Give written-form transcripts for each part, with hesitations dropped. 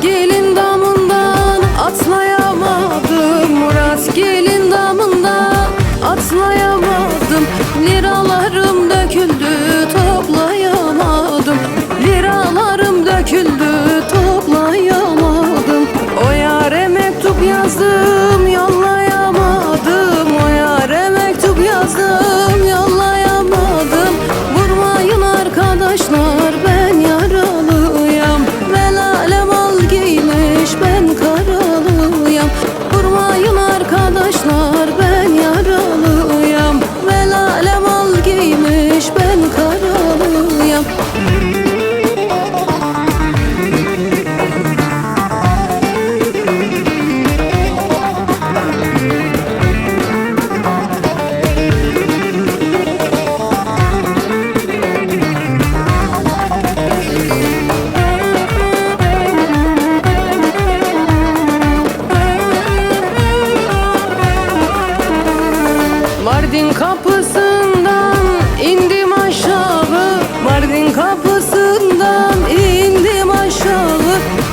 Gelin damından atlayamadım, Murat gelin damından atlayamadım. Liralarım döküldü toplayamadım, liralarım döküldü toplayamadım. O yâre mektup yazdım yollayamadım, o yâre mektup yazdım yollayamadım. Vurmayın arkadaşlar ben yaralıyım, ben karalıyam. Vurmayın arkadaşlar ben yaralıyam, vel alem al giymiş ben karalıyam. Mardin kapısından indim aşağı, Mardin kapısından indim aşağı.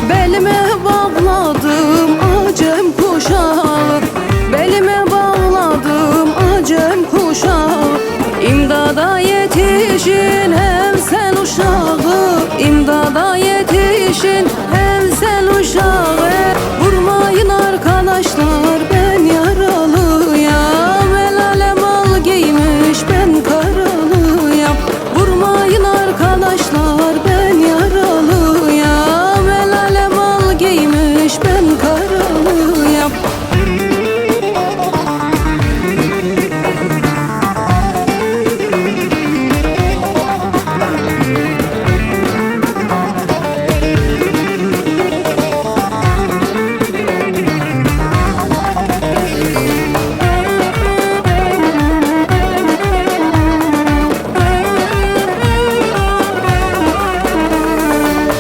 Belime bağladım acem kuşağı, belime bağladım acem kuşağı. İmdada yetişin hem sen uşağı, imdada yetişin hem sen uşağı. Vurmayın arkadaşlar ben yaralıyam, ben karalıyam. Vurmayın arkadaşlar ben yaralıyam, el alem al giymiş ben karalıyam.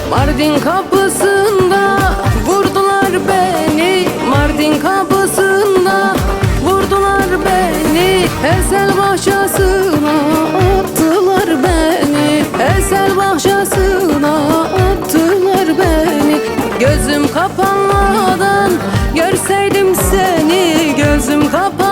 Mardin kapısında vurdular beni, Mardin kapısında vurdular beni. Ersel bahçesine attılar beni, Ersel bahçesine attılar beni. Gözüm kapanmadan görseydim seni, gözüm kapanmadan